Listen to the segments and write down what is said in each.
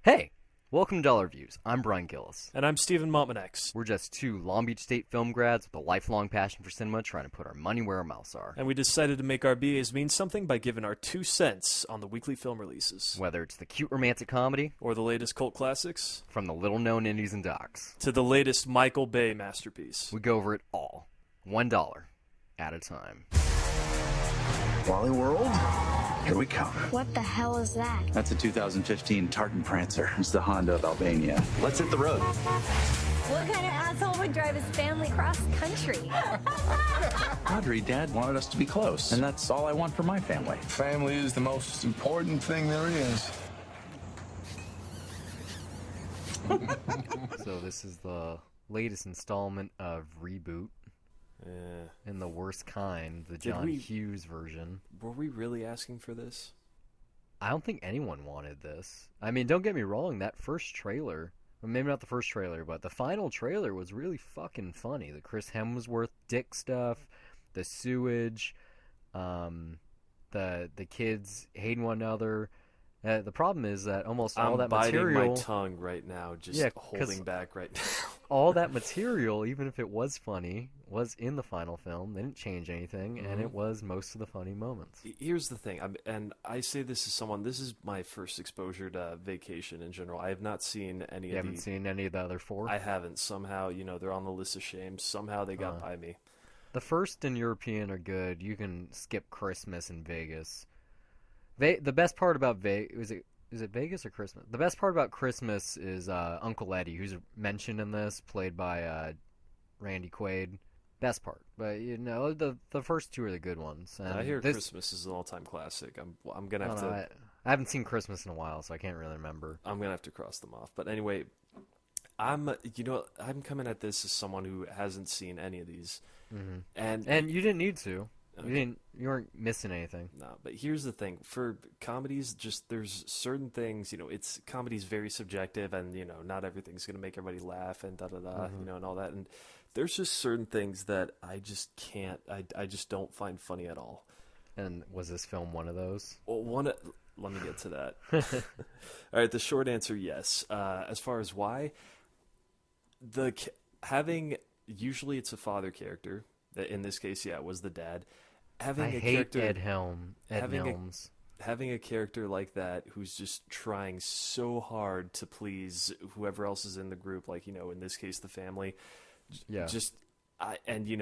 Hey, welcome to Dollar Views. I'm Brian Gillis. And I'm Stephen Montmanex. We're just two Long Beach State film grads with a lifelong passion for cinema trying to put our money where our mouths are. And we decided to make our BAs mean something by giving our 2 cents on the weekly film releases. Whether it's the cute romantic comedy, Or the latest cult classics, from the little-known indies and docs, to the latest Michael Bay masterpiece. we go over it all, $1 at a time. Wally World, here we come. What the hell is that? That's a 2015 Tartan Prancer. It's the Honda of Albania. Let's hit the road. What kind of asshole would drive his family cross country? Audrey, Dad wanted us to be close, and that's all I want for my family. Family is the most important thing there is. So this is the latest installment of Reboot, in the worst kind, the John Hughes version. Were we really asking for this? I don't think anyone wanted this. I mean, don't get me wrong, that first trailer, well, maybe not the first trailer, but the final trailer was really fucking funny. The Chris Hemsworth dick stuff, the sewage, the kids hating one another. The problem is that almost all that material... I'm biting my tongue right now, just holding back right now. All that material, even if it was funny, was in the final film. They didn't change anything, and it was most of the funny moments. Here's the thing, and I say this as someone, this is my first exposure to Vacation in general. I have not seen any of the... You haven't seen any of the other four? I haven't. Somehow, they're on the list of shame. Somehow they got by me. The first and European are good. You can skip Christmas in Vegas. The best part about Vegas... Is it Vegas or Christmas? The best part about Christmas is Uncle Eddie, who's mentioned in this, played by Randy Quaid. Best part. But, the first two are the good ones. And I hear Christmas is an all-time classic. I'm going to have to... I haven't seen Christmas in a while, so I can't really remember. I'm going to have to cross them off. But anyway, I'm coming at this as someone who hasn't seen any of these. Mm-hmm. And you didn't need to. Okay. You weren't missing anything. No, but here's the thing. For comedies, just there's certain things, comedy's very subjective, and, not everything's going to make everybody laugh and da-da-da, and all that. And there's just certain things that I just can't, I just don't find funny at all. And was this film one of those? Well, let me get to that. All right, the short answer, yes. As far as why, usually it's a father character. In this case, it was the dad. I hate Ed Helms. Having a character like that who's just trying so hard to please whoever else is in the group, like, in this case, the family,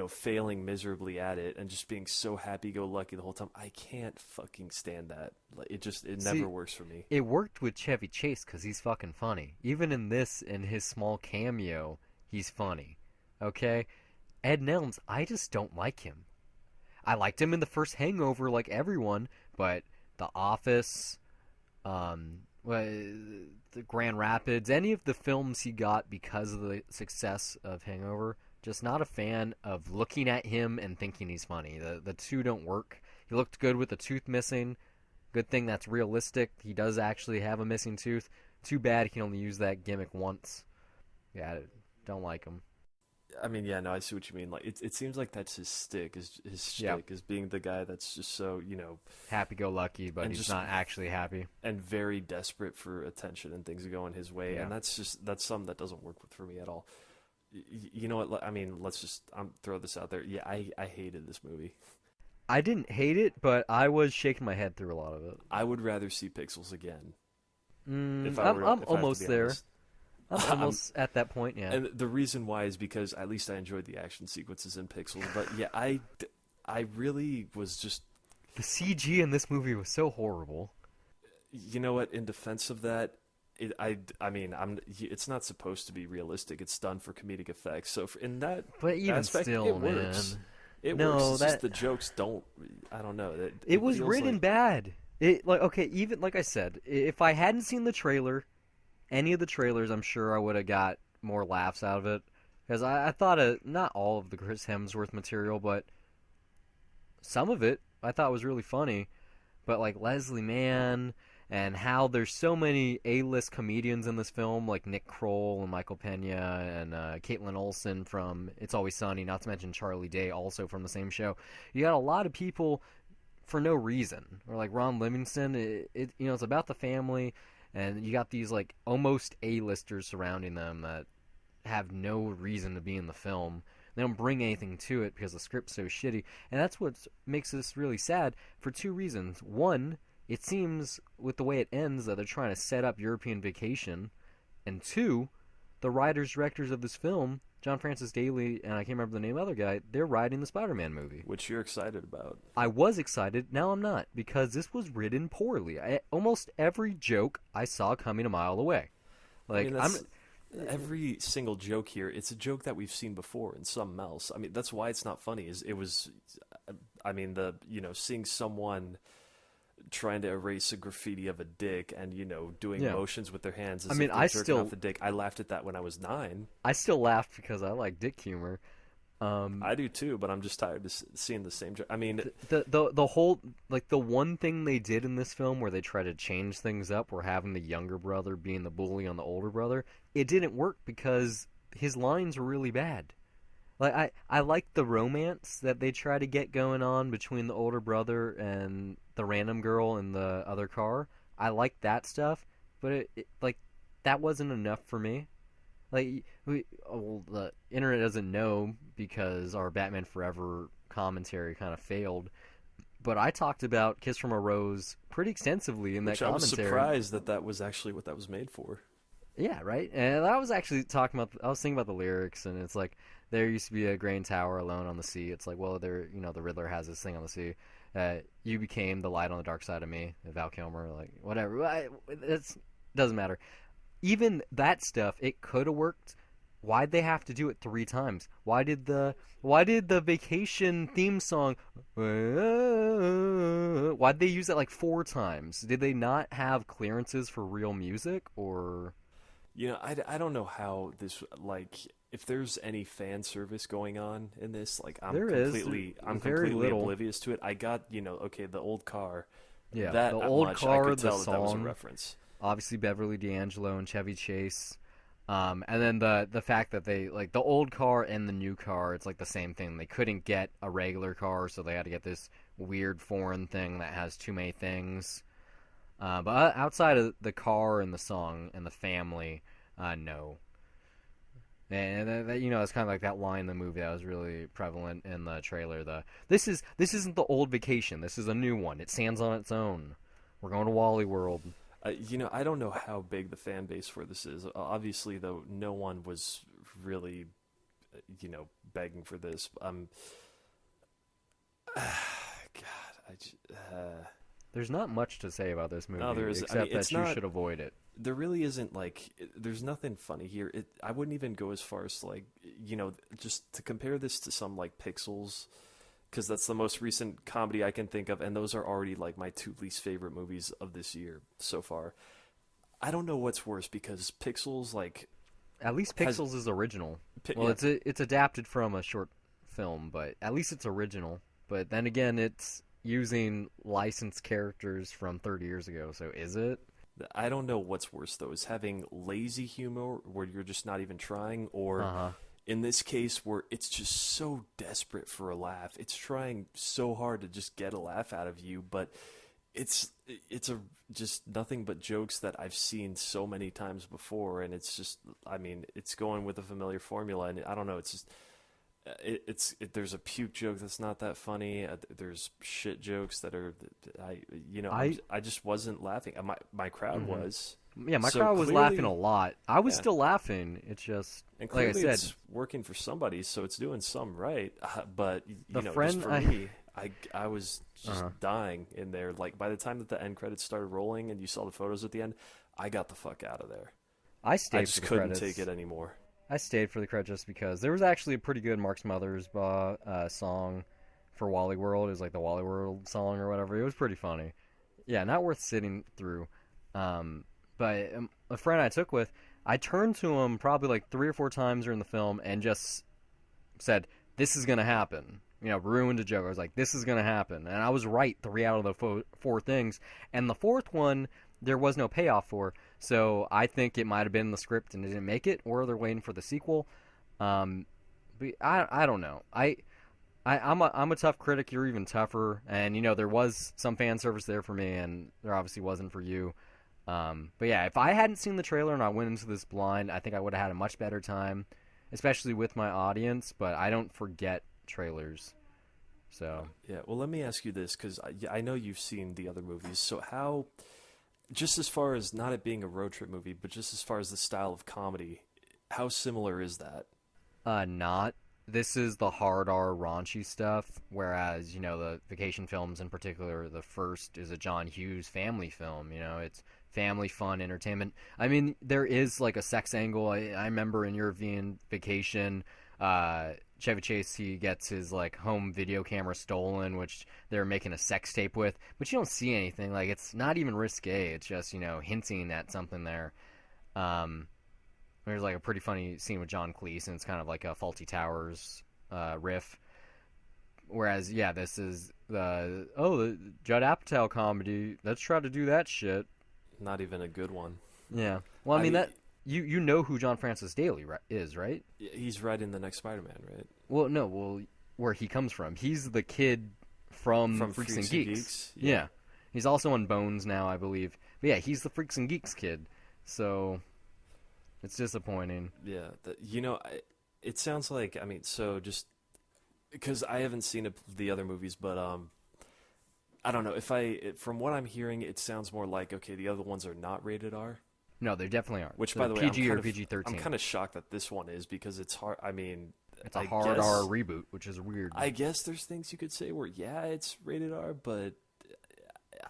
failing miserably at it and just being so happy-go-lucky the whole time. I can't fucking stand that. It never works for me. It worked with Chevy Chase because he's fucking funny. Even in his small cameo, he's funny. Okay? Ed Helms, I just don't like him. I liked him in the first Hangover like everyone, but The Office, the Grand Rapids, any of the films he got because of the success of Hangover, just not a fan of looking at him and thinking he's funny. The two don't work. He looked good with a tooth missing. Good thing that's realistic. He does actually have a missing tooth. Too bad he can only use that gimmick once. Yeah, don't like him. I mean, yeah, no, I see what you mean. Like, it seems like that's his stick, his shtick, is being the guy that's just so, happy-go-lucky, but he's not actually happy. And very desperate for attention and things going his way, and that's something that doesn't work for me at all. You know what, I mean, let's just throw this out there. Yeah, I hated this movie. I didn't hate it, but I was shaking my head through a lot of it. I would rather see Pixels again. I'm almost there. I'm almost at that point, yeah. And the reason why is because at least I enjoyed the action sequences in Pixels. But yeah, I really was just... The CG in this movie was so horrible. You know what? In defense of that, it's not supposed to be realistic. It's done for comedic effects. So in that but even aspect, still, it works. Man. It works. It's just the jokes don't... I don't know. It was written bad. Even like I said, if I hadn't seen the trailer... Any of the trailers, I'm sure I would have got more laughs out of it. Because I thought not all of the Chris Hemsworth material, but some of it I thought was really funny. But like Leslie Mann and how there's so many A-list comedians in this film, like Nick Kroll and Michael Pena and Caitlin Olsen from It's Always Sunny, not to mention Charlie Day, also from the same show. You got a lot of people for no reason. Or like Ron Livingston, it's about the family. and you got these like almost A-listers surrounding them that have no reason to be in the film. They don't bring anything to it because the script's so shitty, and that's what makes this really sad for two reasons. One, it seems with the way it ends that they're trying to set up European Vacation, and two, the writers directors of this film, John Francis Daley and I can't remember the name of the other guy, they're writing the Spider-Man movie. Which you're excited about. I was excited, now I'm not, because this was written poorly. Almost every joke I saw coming a mile away. Like, I mean, every single joke here, it's a joke that we've seen before in something else. I mean, that's why it's not funny. Seeing someone trying to erase a graffiti of a dick and doing motions with their hands. As if they're jerking off the dick. I laughed at that when I was 9. I still laughed because I like dick humor. I do too, but I'm just tired of seeing the same joke. I mean, the whole the one thing they did in this film where they try to change things up, where having the younger brother being the bully on the older brother, it didn't work because his lines were really bad. Like I like the romance that they try to get going on between the older brother and the random girl in the other car. I like that stuff, but that wasn't enough for me. The internet doesn't know because our Batman Forever commentary kind of failed. But I talked about Kiss from a Rose pretty extensively in that commentary. I was surprised that was actually what that was made for. Yeah, right. And I was actually thinking about the lyrics, and it's like, there used to be a grain tower alone on the sea. It's like, well, the Riddler has this thing on the sea. You became the light on the dark side of me, Val Kilmer, like whatever. It doesn't matter. Even that stuff, it could have worked. Why'd they have to do it 3 times? Why did the Vacation theme song? Why'd they use it like 4 times? Did they not have clearances for real music, or? I don't know how this, if there's any fan service going on in this, I'm completely oblivious to it. I got, the old car. Yeah, that the old much, car, I could tell the that was a song, reference. Obviously Beverly D'Angelo and Chevy Chase. And then the fact that they, the old car and the new car, it's the same thing. They couldn't get a regular car, so they had to get this weird foreign thing that has too many things. But outside of the car and the song and the family, no. And it's kind of like that line in the movie that was really prevalent in the trailer. This isn't the old Vacation. This is a new one. It stands on its own. We're going to Wally World. I don't know how big the fan base for this is. Obviously, though, no one was really, begging for this. There's not much to say about this movie, no, there is, except that you should avoid it. There really isn't, there's nothing funny here. I wouldn't even go as far as, just to compare this to some, Pixels, because that's the most recent comedy I can think of, and those are already, my 2 least favorite movies of this year so far. I don't know what's worse, because Pixels, At least Pixels is original. Yeah. It's adapted from a short film, but at least it's original. But then again, it's using licensed characters from 30 years ago, so is it? I don't know what's worse, though, is having lazy humor where you're just not even trying, or in this case where it's just so desperate for a laugh. It's trying so hard to just get a laugh out of you, but it's just nothing but jokes that I've seen so many times before, and it's just, it's going with a familiar formula, and I don't know, it's just... there's a puke joke that's not that funny. There's shit jokes that are, I just wasn't laughing. My crowd was. Yeah, my crowd was laughing a lot. I was still laughing. It's just, and clearly like I said, it's working for somebody, so it's doing some right. But friend, just for me, I was just dying in there. By the time that the end credits started rolling and you saw the photos at the end, I got the fuck out of there. I stayed. I just for the couldn't credits. take it anymore. I stayed for the credits just because there was actually a pretty good Mark Smothers song for Wally World. It was the Wally World song or whatever. It was pretty funny. Yeah, not worth sitting through. But a friend I took with, I turned to him probably 3 or 4 times during the film and just said, "This is gonna happen." Ruined a joke. I was like, "This is gonna happen," and I was right 3 out of the 4 things. And the 4th one, there was no payoff for. So I think it might have been the script and it didn't make it, or they're waiting for the sequel. But I don't know. I'm a tough critic. You're even tougher, and there was some fan service there for me, and there obviously wasn't for you. But yeah, if I hadn't seen the trailer and I went into this blind, I think I would have had a much better time, especially with my audience. But I don't forget trailers, so Yeah, well, let me ask you this, because I know you've seen the other movies. So how, just as far as not it being a road trip movie, but just as far as the style of comedy, how similar is that? not. This is the hard R raunchy stuff, whereas the vacation films in particular, the first is a John Hughes family film. It's family fun entertainment. I mean, there is like a sex angle. I remember in European Vacation, Chevy Chase, he gets his like home video camera stolen, which they're making a sex tape with, but you don't see anything. Like, it's not even risque. It's just hinting at something there. Um, There's like a pretty funny scene with John Cleese, and it's kind of like a Faulty Towers riff. Whereas, yeah, this is the Judd Apatow comedy. Let's try to do that shit. Not even a good one. Yeah. Well, I mean that you know who John Francis Daley is, right? He's right in the next Spider-Man, right? Well, no. Well, where he comes from, he's the kid from Freaks and Geeks. Yeah. He's also on Bones now, I believe. But yeah, he's the Freaks and Geeks kid. So it's disappointing. Yeah, it sounds like, I mean, so just because I haven't seen the other movies, but I don't know from what I'm hearing, it sounds more like, okay, the other ones are not rated R. No, they definitely aren't. Which, They're by the way, PG or PG-13. I'm kind of shocked that this one is, because it's hard. I mean, it's a hard R reboot, which is weird. I guess there's things you could say where, yeah, it's rated R, but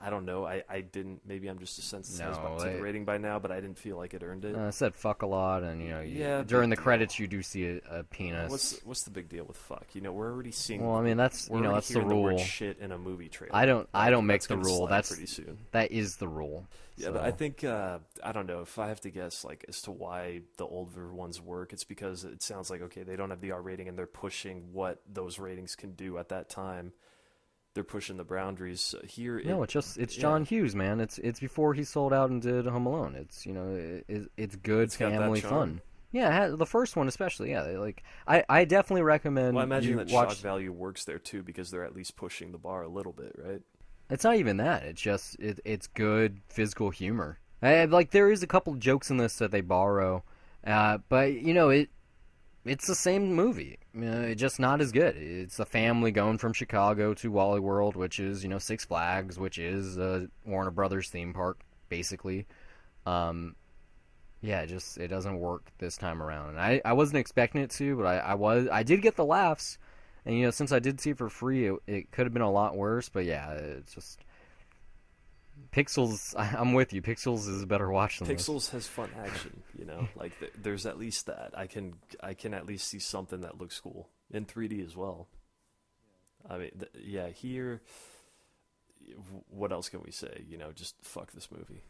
I don't know. I didn't. Maybe I'm just desensitized to the rating by now, but I didn't feel like it earned it. I said fuck a lot, and during the credits you do see a penis. What's the big deal with fuck? We're already seeing. Well, I mean that's that's the rule. The word shit in a movie trailer. I don't make the rule. That's pretty soon. That is the rule. Yeah, but I think I don't know if I have to guess like as to why the older ones work. It's because it sounds like, okay, they don't have the R rating and they're pushing what those ratings can do at that time. They're pushing the boundaries here. It's John Hughes, man. It's before he sold out and did Home Alone. It's it's good family fun. Yeah, the first one especially. Yeah, I definitely recommend. Well, I imagine that watch... shock value works there too, because they're at least pushing the bar a little bit, right? It's not even that. It's just it's good physical humor. Like, there is a couple jokes in this that they borrow, but it's the same movie. It's just not as good. It's a family going from Chicago to Wally World, which is Six Flags, which is a Warner Brothers theme park, basically. Yeah, it doesn't work this time around. And I wasn't expecting it to, but I did get the laughs. And since I did see it for free, it could have been a lot worse. But yeah, it's just Pixels. I'm with you. Pixels is a better watch than Pixels this. has fun action. Like there's at least that. I can at least see something that looks cool in 3D as well. I mean, here. What else can we say? Just fuck this movie.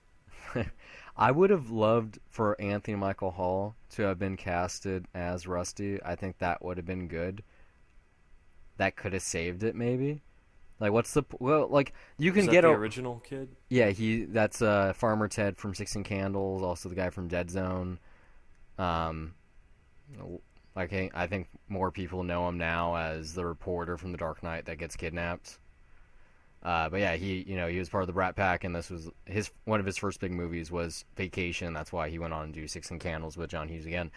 I would have loved for Anthony Michael Hall to have been casted as Rusty. I think that would have been good. That could have saved it, maybe. Like, you can get the original kid. Yeah, that's Farmer Ted from 16 Candles, also the guy from Dead Zone. I think more people know him now as the reporter from The Dark Knight that gets kidnapped. But yeah, he was part of the Brat Pack, and this was one of his first big movies was Vacation. That's why he went on to do 16 Candles with John Hughes again.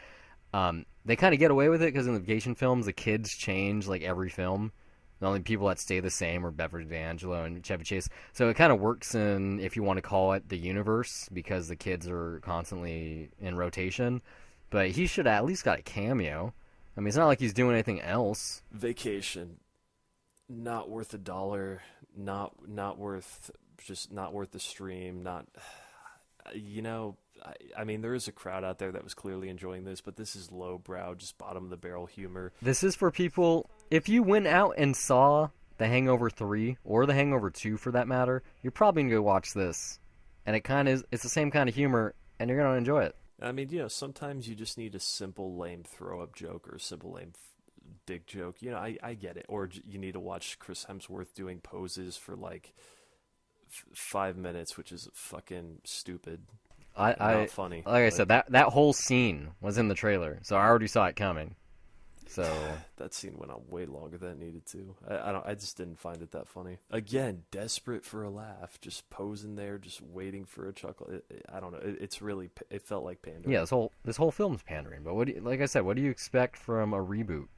They kind of get away with it because in the Vacation films, the kids change like every film. The only people that stay the same are Beverly D'Angelo and Chevy Chase. So it kind of works in, if you want to call it, the universe, because the kids are constantly in rotation. But he should have at least got a cameo. I mean, it's not like he's doing anything else. Vacation, not worth $1. Not worth the stream. I mean, there is a crowd out there that was clearly enjoying this, but this is lowbrow, just bottom of the barrel humor. This is for people. If you went out and saw The Hangover 3 or The Hangover 2 for that matter, you're probably gonna go watch this, and it's the same kind of humor, and you're gonna enjoy it. I mean, sometimes you just need a simple lame throw up joke or a simple lame dick joke. I get it. Or you need to watch Chris Hemsworth doing poses for like 5 minutes, which is fucking stupid. Not funny. Like I said, that whole scene was in the trailer, so I already saw it coming. So That scene went on way longer than it needed to. I just didn't find it that funny. Again, desperate for a laugh, just posing there, just waiting for a chuckle. I don't know. It felt like pandering. yeah, this whole film's pandering. But like I said, what do you expect from a reboot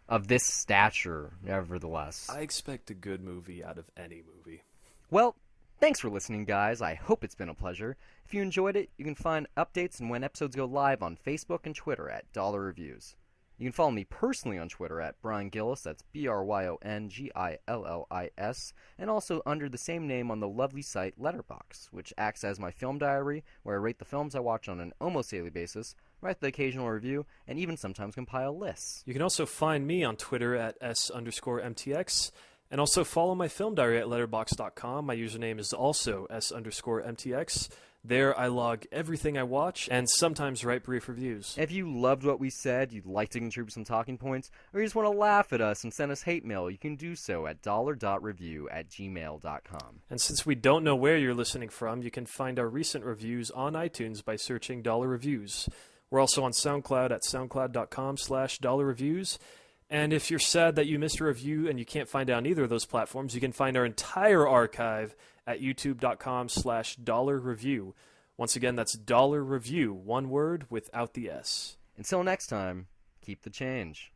of this stature? Nevertheless, I expect a good movie out of any movie. well, thanks for listening, guys. I hope it's been a pleasure. If you enjoyed it, you can find updates and when episodes go live on Facebook and Twitter at Dollar Reviews. You can follow me personally on Twitter at Brian Gillis, that's BryonGillis, and also under the same name on the lovely site Letterboxd, which acts as my film diary, where I rate the films I watch on an almost daily basis, write the occasional review, and even sometimes compile lists. You can also find me on Twitter at S_MTX, and also follow my film diary at letterboxd.com. My username is also S_MTX. There I log everything I watch and sometimes write brief reviews. If you loved what we said, you'd like to contribute some talking points, or you just want to laugh at us and send us hate mail, you can do so at dollar.review@gmail.com. And since we don't know where you're listening from, you can find our recent reviews on iTunes by searching Dollar Reviews. We're also on SoundCloud at soundcloud.com/dollarreviews. And if you're sad that you missed a review and you can't find it on either of those platforms, you can find our entire archive at youtube.com/dollarreview. Once again, that's Dollar Review, one word without the S. Until next time, keep the change.